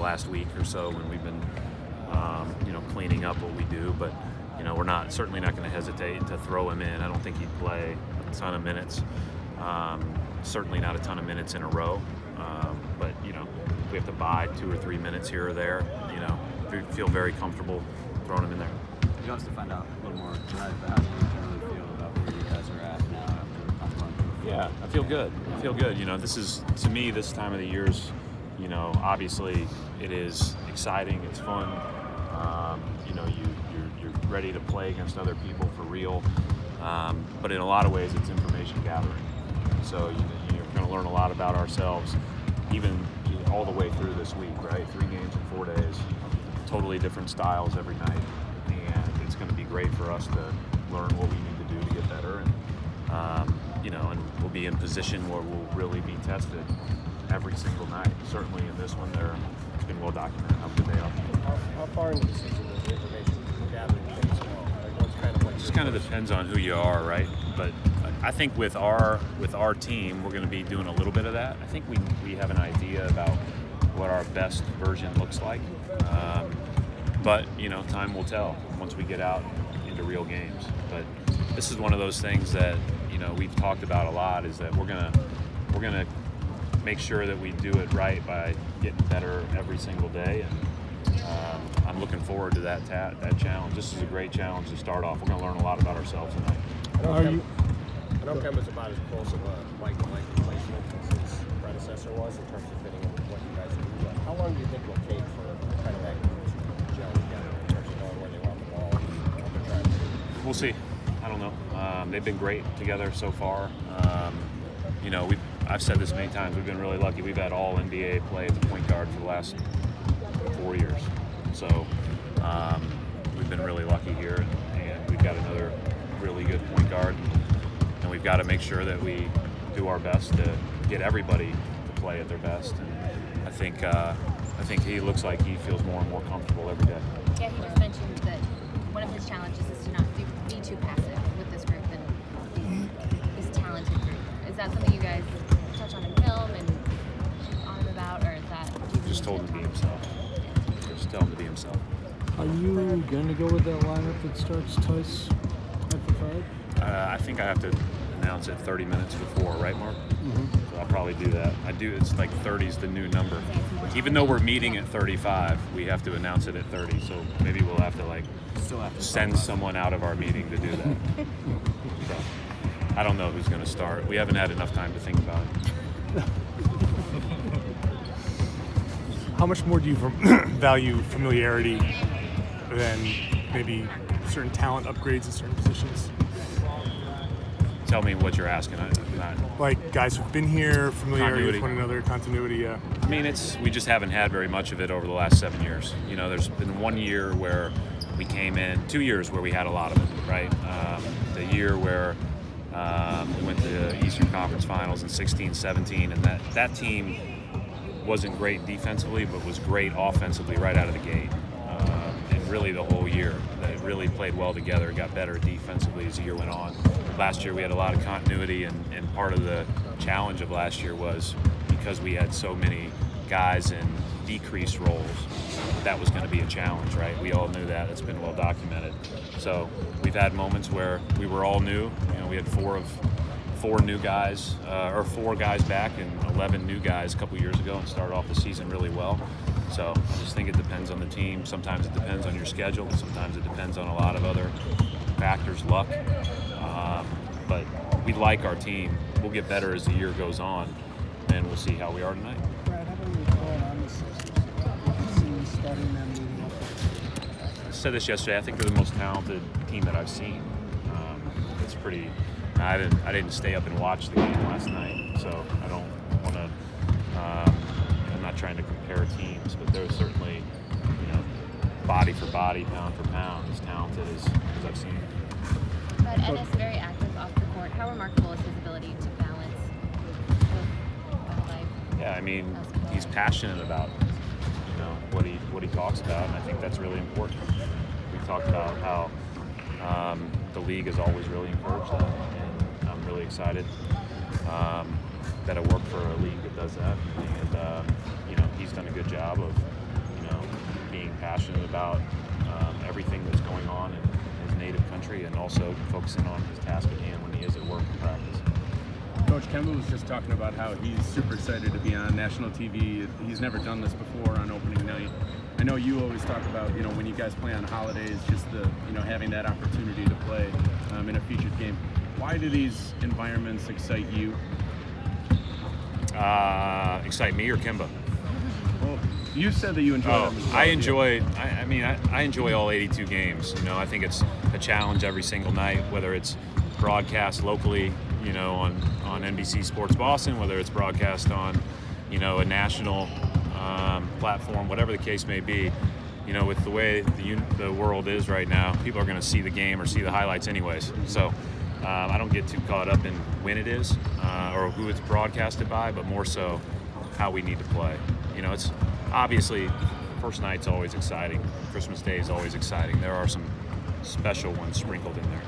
last week or so when we've been, cleaning up what we do. But, we're certainly not going to hesitate to throw him in. I don't think he'd play a ton of minutes. Certainly not a ton of minutes in a row. But, if we have to buy 2 or 3 minutes here or there, we feel very comfortable throwing him in there. You want us to find out a little more tonight about how you generally feel about where you guys are at now after run. Yeah, I feel good. This is, to me, this time of the year is, obviously it is exciting. It's fun. You're ready to play against other people for real. But in a lot of ways, it's information gathering. So you're going to learn a lot about ourselves, even all the way through this week, right? 3 games in 4 days, totally different styles every night. And it's going to be great for us to learn what we need to do to get better. And we'll be in position where we'll really be tested every single night. Certainly in this one, it's been well documented how good they are. How far into the season does the information gathering phase go? What's kind of like? It just kind of depends on who you are, right? But I think with our team, we're going to be doing a little bit of that. I think we have an idea about what our best version looks like. But time will tell once we get out into real games. But this is one of those things that we've talked about a lot, is that we're gonna make sure that we do it right by getting better every single day. And I'm looking forward to that challenge. This is a great challenge to start off. We're gonna learn a lot about ourselves tonight. I know Kemba's about as close of a Mike replacement as his predecessor was in terms of fitting in with what you guys do. But how long do you think it'll take for kind of that group to gel together in terms of knowing where they want the ball? We'll see. I don't know. They've been great together so far. I've said this many times. We've been really lucky. We've had all NBA play at the point guard for the last 4 years. So we've been really lucky here, and we've got another really good point guard. And we've got to make sure that we do our best to get everybody to play at their best. And I think he looks like he feels more and more comfortable every day. Yeah, he just mentioned that one of his challenges is to not be too passive with this group and this talented group. Is that something you guys touch on in film and keep on him about, or is that? Just told him to be himself. Just tell him to be himself. Are you going to go with that lineup that starts Tice at the 5? I think I have to announce it 30 minutes before, right, Mark? Mm-hmm. So I'll probably do that. It's like 30 is the new number. Even though we're meeting at 35, we have to announce it at 30. So maybe we'll have to send someone out of our meeting to do that. So, I don't know who's going to start. We haven't had enough time to think about it. How much more do you value familiarity than maybe certain talent upgrades in certain positions? Tell me what you're asking. I'm not. Like guys who've been here, familiarity with one another, continuity, yeah. I mean, we just haven't had very much of it over the last 7 years. There's been 1 year where we came in, 2 years where we had a lot of it, right? The year where we went to the Eastern Conference Finals in 16-17, and that team wasn't great defensively, but was great offensively right out of the gate. And really the whole year, they really played well together, got better defensively as the year went on. Last year we had a lot of continuity, and part of the challenge of last year was because we had so many guys in decreased roles, that was going to be a challenge, right? We all knew that. It's been well documented. So we've had moments where we were all new. We had four new guys, or 4 guys back and 11 new guys a couple years ago, and started off the season really well. So I just think it depends on the team. Sometimes it depends on your schedule. Sometimes it depends on a lot of other factors, luck. But we like our team. We'll get better as the year goes on, and we'll see how we are tonight. Brad, how about you going on the Sixers? Starting them leading up. I said this yesterday. I think they're the most talented team that I've seen. It's pretty. I didn't stay up and watch the game last night, so I don't want to. I'm not trying to compare teams, but they're certainly, body for body, pound for pound, as talented as I've seen. But Ennis very active off the court. How remarkable is his ability to balance both life? Yeah, I mean, he's passionate about what he talks about, and I think that's really important. We talked about how the league has always really encouraged that, and I'm really excited that I work for a league that does that, and he's done a good job of passionate about everything that's going on in his native country, and also focusing on his task at hand when he is at work and practice. Coach Kemba was just talking about how he's super excited to be on national TV. He's never done this before on opening night. I know you always talk about, when you guys play on holidays, just the, having that opportunity to play in a featured game. Why do these environments excite you? Excite me or Kimba? Well, you said that you enjoy them as well. I enjoy all 82 games. I think it's a challenge every single night, whether it's broadcast locally, on NBC Sports Boston, whether it's broadcast on, a national platform, whatever the case may be. With the way the world is right now, people are going to see the game or see the highlights anyways. So I don't get too caught up in when it is or who it's broadcasted by, but more so how we need to play. It's obviously first night's always exciting. Christmas Day is always exciting. There are some special ones sprinkled in there.